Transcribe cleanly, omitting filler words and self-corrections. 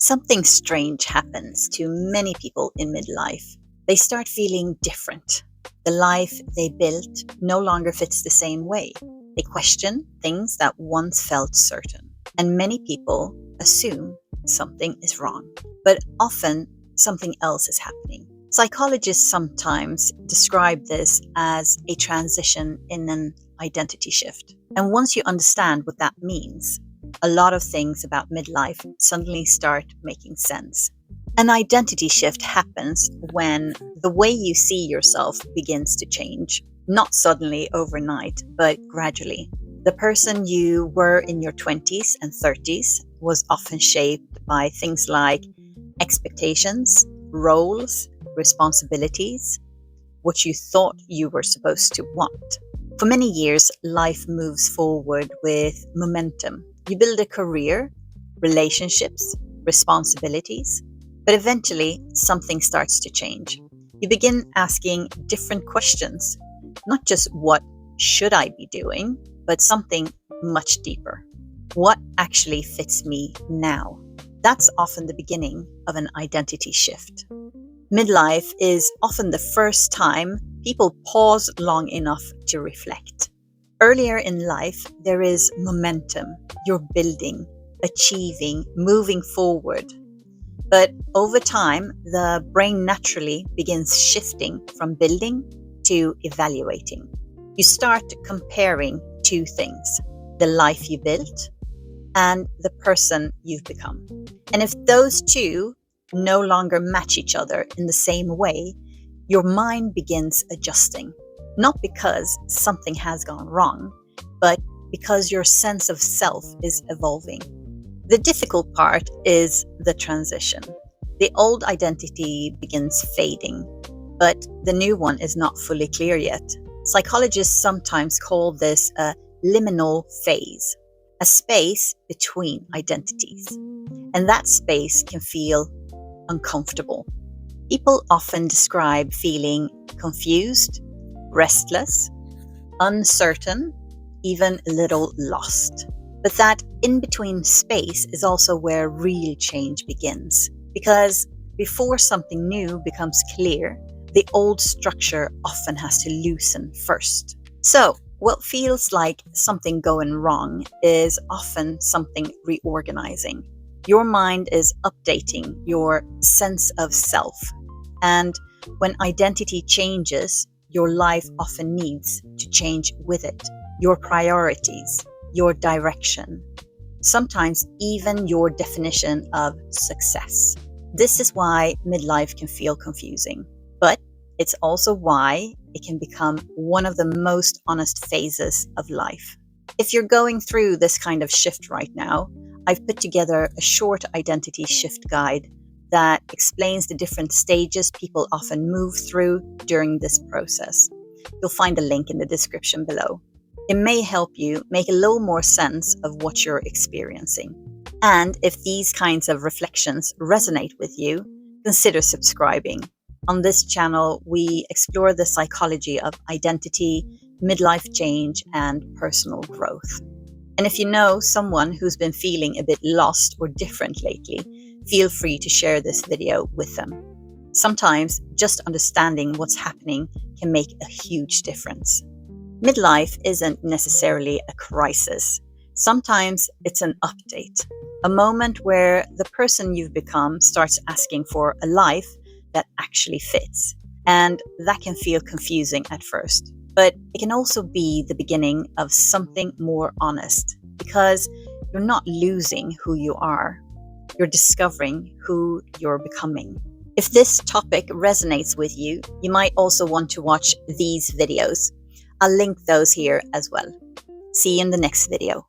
Something strange happens to many people in midlife. They start feeling different. The life they built no longer fits the same way. They question things that once felt certain. And many people assume something is wrong. But often something else is happening. Psychologists sometimes describe this as a transition in an identity shift. And once you understand what that means, a lot of things about midlife suddenly start making sense. An identity shift happens when the way you see yourself begins to change, not suddenly overnight, but gradually. The person you were in your 20s and 30s was often shaped by things like expectations, roles, responsibilities, what you thought you were supposed to want. For many years, life moves forward with momentum. You build a career, relationships, responsibilities, but eventually something starts to change. You begin asking different questions, not just what should I be doing, but something much deeper. What actually fits me now? That's often the beginning of an identity shift. Midlife is often the first time people pause long enough to reflect. Earlier in life, there is momentum. You're building, achieving, moving forward. But over time, the brain naturally begins shifting from building to evaluating. You start comparing two things: the life you built and the person you've become. And if those two no longer match each other in the same way, your mind begins adjusting. Not because something has gone wrong, but because your sense of self is evolving. The difficult part is the transition. The old identity begins fading, but the new one is not fully clear yet. Psychologists sometimes call this a liminal phase, a space between identities. And that space can feel uncomfortable. People often describe feeling confused, restless, uncertain, even a little lost. But that in-between space is also where real change begins. Because before something new becomes clear, the old structure often has to loosen first. So, what feels like something going wrong is often something reorganizing. Your mind is updating your sense of self. And when identity changes, your life often needs to change with it. Your priorities, your direction, sometimes even your definition of success. This is why midlife can feel confusing, but it's also why it can become one of the most honest phases of life. If you're going through this kind of shift right now, I've put together a short identity shift guide that explains the different stages people often move through during this process. You'll find a link in the description below. It may help you make a little more sense of what you're experiencing. And if these kinds of reflections resonate with you, consider subscribing. On this channel, we explore the psychology of identity, midlife change, and personal growth. And if you know someone who's been feeling a bit lost or different lately, feel free to share this video with them. Sometimes just understanding what's happening can make a huge difference. Midlife isn't necessarily a crisis. Sometimes it's an update, a moment where the person you've become starts asking for a life that actually fits. And that can feel confusing at first, but it can also be the beginning of something more honest, because you're not losing who you are. You're discovering who you're becoming. If this topic resonates with you, you might also want to watch these videos. I'll link those here as well. See you in the next video.